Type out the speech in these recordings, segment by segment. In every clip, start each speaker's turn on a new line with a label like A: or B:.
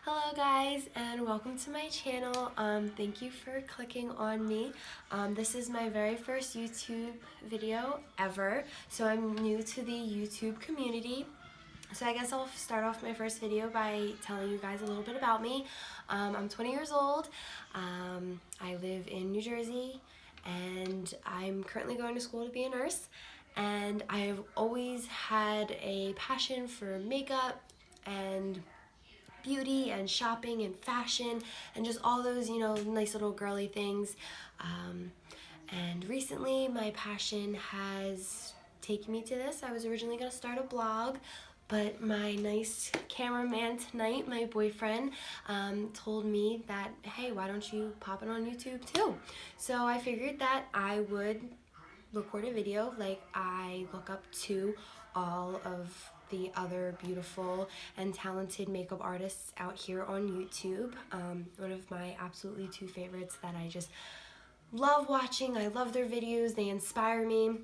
A: Hello guys and welcome to my channel. Thank you for clicking on me. This is my very first YouTube video ever, so I'm new to the YouTube community. So I guess I'll start off my first video by telling you guys a little bit about me. I'm 20 years old. I live in New Jersey and I'm currently going to school to be a nurse. And I've always had a passion for makeup and beauty and shopping and fashion and just all those, nice little girly things. And recently my passion has taken me to this. I was originally going to start a blog, but my nice cameraman tonight, my boyfriend, told me that, hey, why don't you pop it on YouTube too? So I figured that I would record a video like I look up to all of the other beautiful and talented makeup artists out here on YouTube. One of my absolutely two favorites that I just love watching. I love their videos, they inspire me.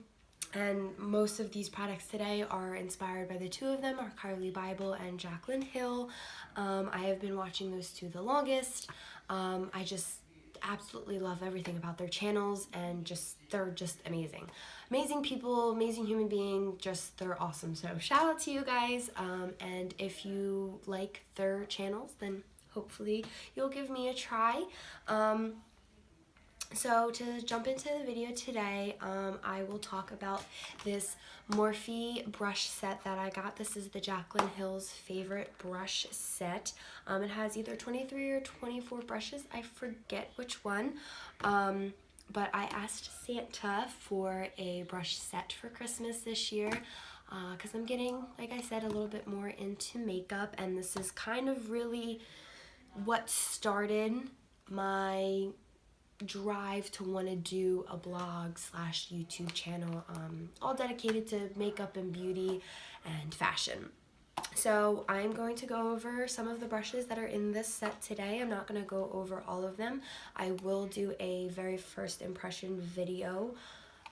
A: And most of these products today are inspired by the two of them, are Carly Bible and Jaclyn Hill. I have been watching those two the longest. I just absolutely love everything about their channels, and they're just amazing people, amazing human being, they're awesome. So shout out to you guys, and if you like their channels, then hopefully you'll give me a try. So to jump into the video today, I will talk about this Morphe brush set that I got. This is the Jaclyn Hill's favorite brush set. It has either 23 or 24 brushes. I forget which one. But I asked Santa for a brush set for Christmas this year because I'm getting, like I said, a little bit more into makeup, and this is kind of really what started my drive to want to do a blog slash YouTube channel all dedicated to makeup and beauty and fashion. So I'm going to go over some of the brushes that are in this set today. I'm not going to go over all of them. I will do a very first impression video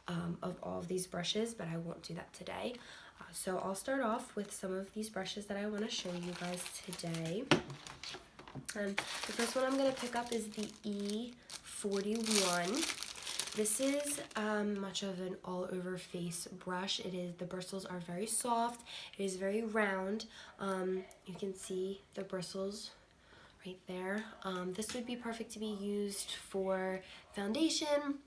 A: of all of these brushes, but I won't do that today. So I'll start off with some of these brushes that I want to show you guys today. The first one I'm going to pick up is the E41. This is much of an all-over face brush. The bristles are very soft. It is very round. You can see the bristles right there. This would be perfect to be used for foundation,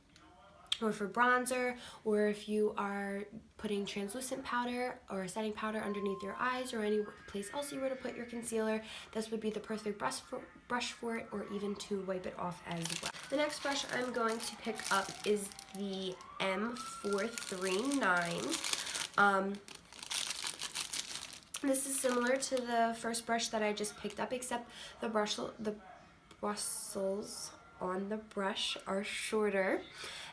A: or for bronzer, or if you are putting translucent powder or setting powder underneath your eyes, or any place else you were to put your concealer, this would be the perfect brush for it, or even to wipe it off as well. The next brush I'm going to pick up is the M439. This is similar to the first brush that I just picked up, except the bristles on the brush are shorter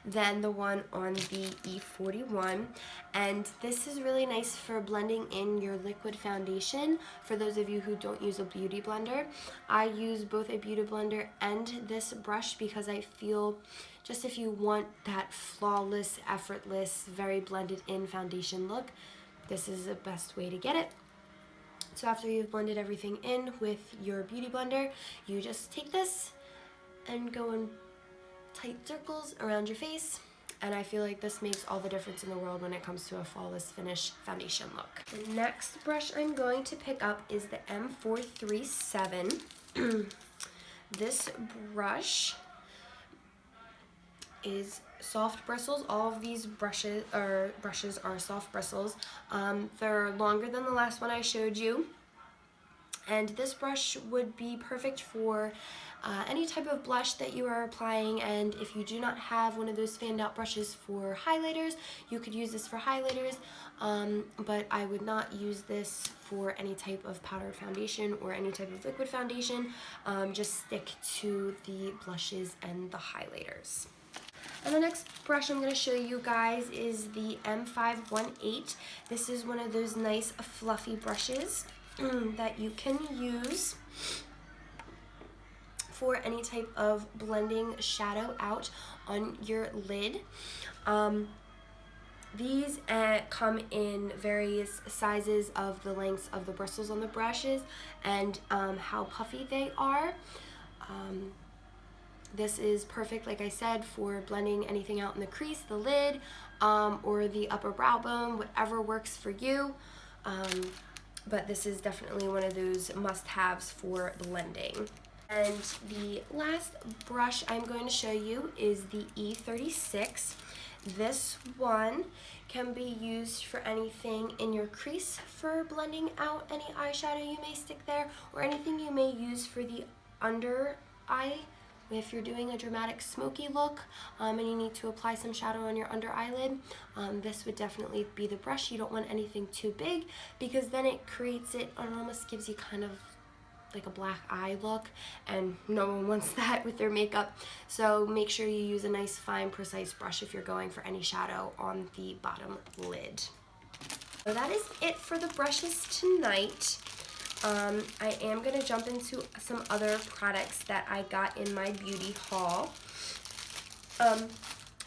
A: than the one on the E41, and this is really nice for blending in your liquid foundation. For those of you who don't use a beauty blender, I use both a beauty blender and this brush because I feel just if you want that flawless, effortless, very blended in foundation look, this is the best way to get it. So after you've blended everything in with your beauty blender, you just take this and go in tight circles around your face, and I feel like this makes all the difference in the world when it comes to a flawless finish foundation look. The next brush I'm going to pick up is the M437. This brush is soft bristles. All of these brushes are soft bristles. They're longer than the last one I showed you, and this brush would be perfect for any type of blush that you are applying. And if you do not have one of those fan out brushes for highlighters, you could use this for highlighters, but I would not use this for any type of powdered foundation or any type of liquid foundation. Just stick to the blushes and the highlighters. And the next brush I'm going to show you guys is the M518. This is one of those nice fluffy brushes that you can use for any type of blending shadow out on your lid. These come in various sizes of the lengths of the bristles on the brushes and how puffy they are. This is perfect, like I said, for blending anything out in the crease, the lid, or the upper brow bone, whatever works for you. But this is definitely one of those must-haves for blending. And the last brush I'm going to show you is the E36. This one can be used for anything in your crease for blending out any eyeshadow you may stick there, or anything you may use for the under eye. If you're doing a dramatic smoky look and you need to apply some shadow on your under eyelid, this would definitely be the brush. You don't want anything too big because then it creates it, or almost gives you kind of like a black eye look, and no one wants that with their makeup. So make sure you use a nice fine precise brush if you're going for any shadow on the bottom lid. So that is it for the brushes tonight. I am going to jump into some other products that I got in my beauty haul.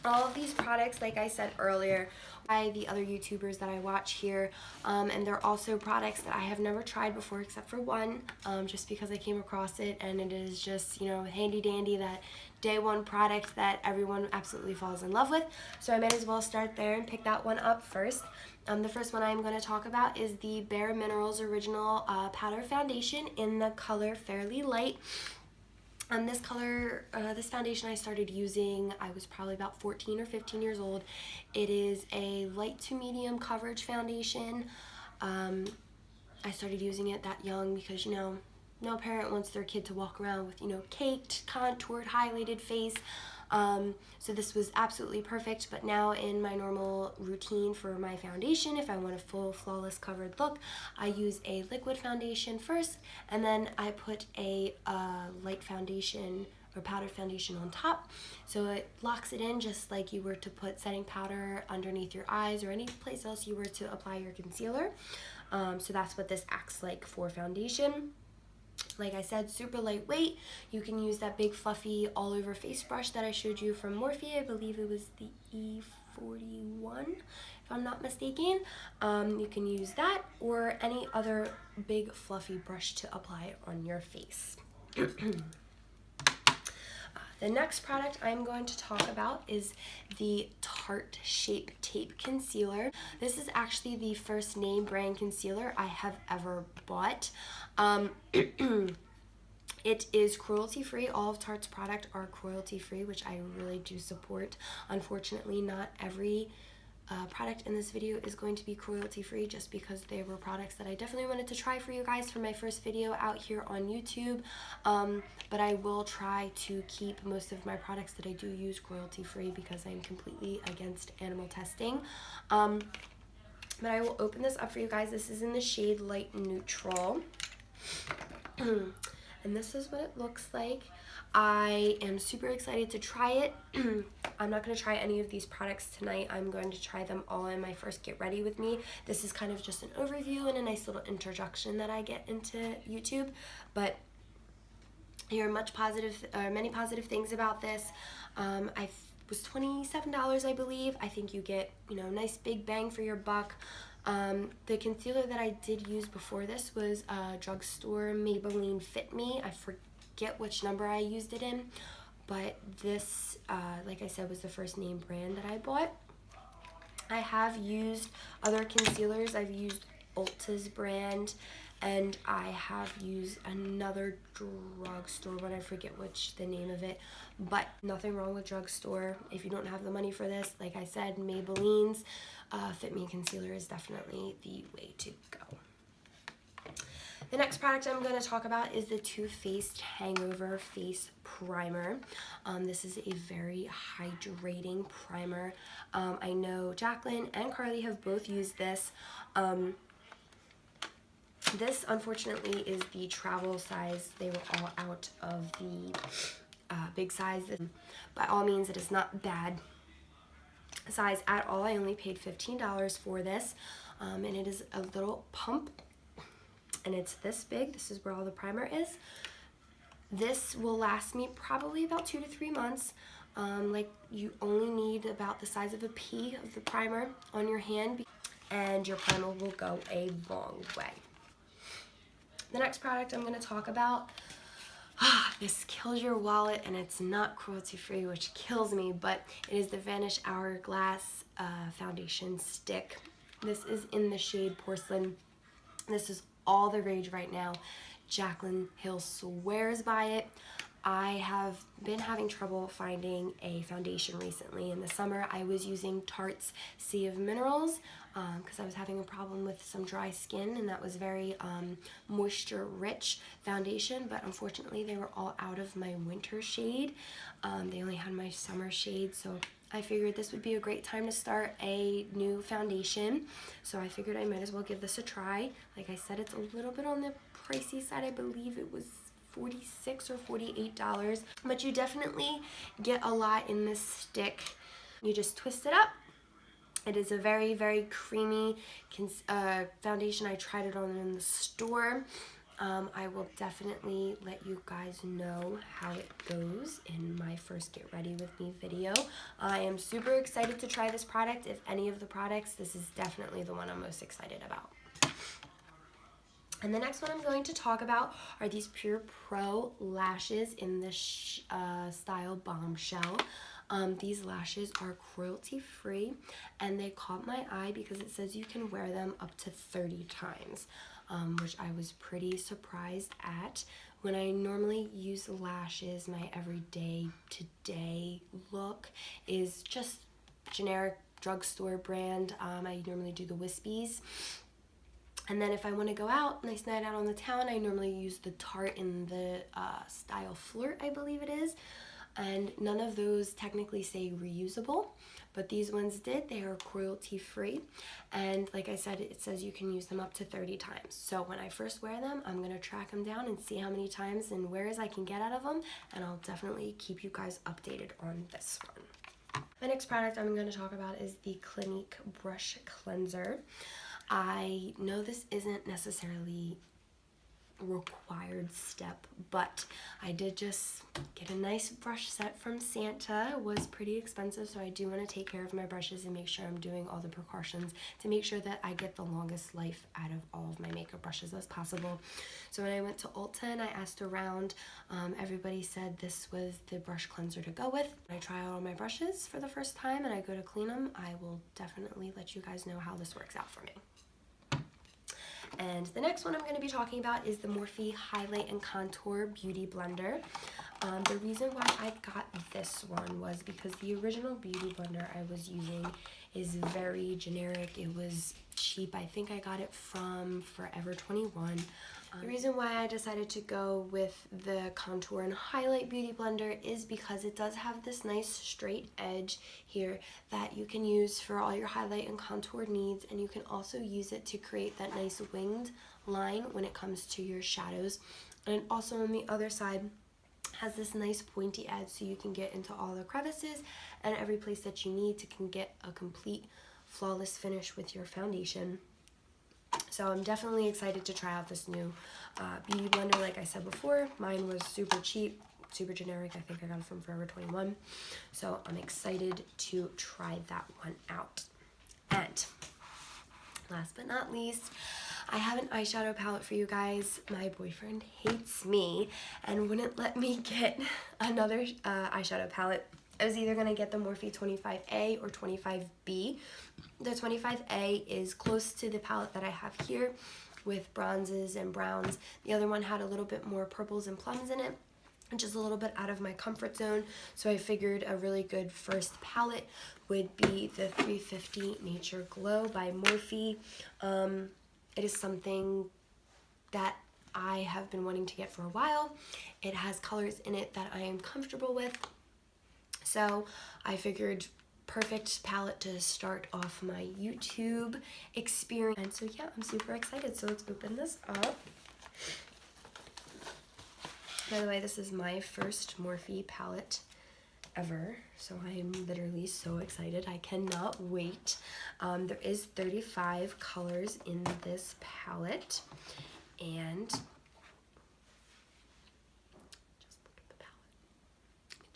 A: All of these products, like I said earlier, by the other YouTubers that I watch here, and they're also products that I have never tried before except for one, just because I came across it, and it is just, you know, handy dandy, that day one product that everyone absolutely falls in love with. So I might as well start there and pick that one up first. The first one I'm going to talk about is the Bare Minerals Original Powder Foundation in the color Fairly Light. This color, this foundation I started using, I was probably about 14 or 15 years old. It is a light to medium coverage foundation. I started using it that young because, you know, no parent wants their kid to walk around with, you know, caked, contoured, highlighted face. So this was absolutely perfect. But now in my normal routine for my foundation, if I want a full flawless covered look, I use a liquid foundation first, and then I put a light foundation or powdered foundation on top, so it locks it in just like you were to put setting powder underneath your eyes or any place else you were to apply your concealer. So that's what this acts like for foundation. Like I said, super lightweight. You can use that big fluffy all over face brush that I showed you from Morphe. I believe it was the E41, if I'm not mistaken. You can use that or any other big fluffy brush to apply it on your face. The next product I'm going to talk about is the Tarte Shape Tape Concealer. This is actually the first name brand concealer I have ever bought. It is cruelty-free. All of Tarte's products are cruelty-free, which I really do support. Unfortunately, not every product in this video is going to be cruelty-free, just because they were products that I definitely wanted to try for you guys for my first video out here on YouTube. But I will try to keep most of my products that I do use cruelty-free because I'm completely against animal testing. But I will open this up for you guys. This is in the shade Light Neutral. And this is what it looks like. I am super excited to try it. I'm not going to try any of these products tonight. I'm going to try them all in my first Get Ready With Me. This is kind of just an overview and a nice little introduction that I get into YouTube. But I hear many positive things about this. I was $27, I believe. I think you get, you know, nice big bang for your buck. The concealer that I did use before this was drugstore Maybelline Fit Me. I forget which number I used it in, but this, like I said, was the first name brand that I bought. I have used other concealers. I've used Ulta's brand, and I have used another drugstore one. I forget the name of it, but nothing wrong with drugstore. If you don't have the money for this, like I said, Maybelline's Fit Me concealer is definitely the way to go. The next product I'm going to talk about is the Too Faced Hangover Face Primer. This is a very hydrating primer. I know Jacqueline and Carly have both used this. This, unfortunately, is the travel size. They were all out of the big size. By all means, it is not bad size at all. I only paid $15 for this, and it is a little pump, and it's this big. This is where all the primer is. This will last me probably about 2 to 3 months. Like you only need about the size of a pea of the primer on your hand, and your primer will go a long way. The next product I'm going to talk about, this kills your wallet and it's not cruelty free, which kills me, but it is the Vanish Hourglass foundation stick. This is in the shade Porcelain. This is all the rage right now. Jaclyn Hill swears by it. I have been having trouble finding a foundation recently. In the summer, I was using Tarte's Sea of Minerals because I was having a problem with some dry skin, and that was very moisture-rich foundation, but unfortunately, they were all out of my winter shade. They only had my summer shade, so I figured this would be a great time to start a new foundation. So I figured I might as well give this a try. Like I said, it's a little bit on the pricey side. I believe it was $46 or $48, but you definitely get a lot in this stick. You just twist it up. It is a very, very creamy foundation. I tried it on in the store. I will definitely let you guys know how it goes in my first Get Ready With Me video. I am super excited to try this product. If any of the products, this is definitely the one I'm most excited about. And the next one I'm going to talk about are these Pure Pro lashes in the style Bombshell. These lashes are cruelty-free, and they caught my eye because it says you can wear them up to 30 times, which I was pretty surprised at. When I normally use lashes, my everyday today look is just generic drugstore brand. I normally do the Wispies. And then if I want to go out, nice night out on the town, I normally use the Tarte in the style Flirt, I believe it is. And none of those technically say reusable, but these ones did. They are cruelty free. And like I said, it says you can use them up to 30 times. So when I first wear them, I'm going to track them down and see how many times and wears I can get out of them. And I'll definitely keep you guys updated on this one. The next product I'm going to talk about is the Clinique Brush Cleanser. I know this isn't necessarily required step, but I did just get a nice brush set from Santa. It was pretty expensive, so I do want to take care of my brushes and make sure I'm doing all the precautions to make sure that I get the longest life out of all of my makeup brushes as possible. So when I went to Ulta and I asked around, everybody said this was the brush cleanser to go with. When I try out all my brushes for the first time and I go to clean them, I will definitely let you guys know how this works out for me. And the next one I'm going to be talking about is the Morphe Highlight and Contour Beauty Blender. The reason why I got this one was because the original Beauty Blender I was using is very generic. It was cheap. I think I got it from Forever 21. The reason why I decided to go with the Contour and Highlight Beauty Blender is because it does have this nice straight edge here that you can use for all your highlight and contour needs, and you can also use it to create that nice winged line when it comes to your shadows. And also on the other side has this nice pointy edge so you can get into all the crevices and every place that you need to get a complete flawless finish with your foundation. So I'm definitely excited to try out this new beauty blender. Like I said before, mine was super cheap, super generic. I think I got it from Forever 21. So I'm excited to try that one out. And last but not least, I have an eyeshadow palette for you guys. My boyfriend hates me and wouldn't let me get another eyeshadow palette. I was either going to get the Morphe 25A or 25B. The 25A is close to the palette that I have here with bronzes and browns. The other one had a little bit more purples and plums in it, which is a little bit out of my comfort zone. So I figured a really good first palette would be the 350 Nature Glow by Morphe. It is something that I have been wanting to get for a while. It has colors in it that I am comfortable with. So I figured perfect palette to start off my YouTube experience. And so yeah, I'm super excited. So let's open this up. By the way, this is my first Morphe palette ever. So I am literally so excited. I cannot wait. There is 35 colors in this palette. And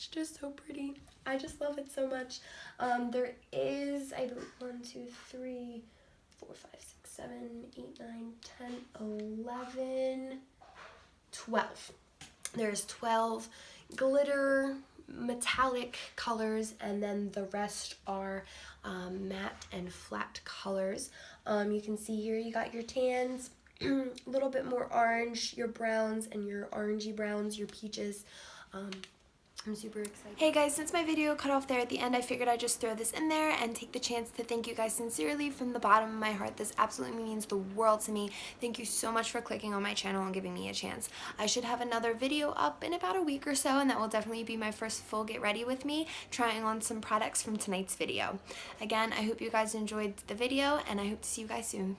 A: It's just so pretty. I just love it so much. There is, I believe, 1, 2, 3, 4, 5, 6, 7, 8, 9, 10, 11, 12. There's 12 glitter metallic colors, and then the rest are matte and flat colors. You can see here you got your tans, a little bit more orange, your browns and your orangey browns, your peaches. I'm super excited. Hey guys, since my video cut off there at the end, I figured I'd just throw this in there and take the chance to thank you guys sincerely from the bottom of my heart. This absolutely means the world to me. Thank you so much for clicking on my channel and giving me a chance. I should have another video up in about a week or so, and that will definitely be my first full get ready with me, trying on some products from tonight's video. Again, I hope you guys enjoyed the video, and I hope to see you guys soon.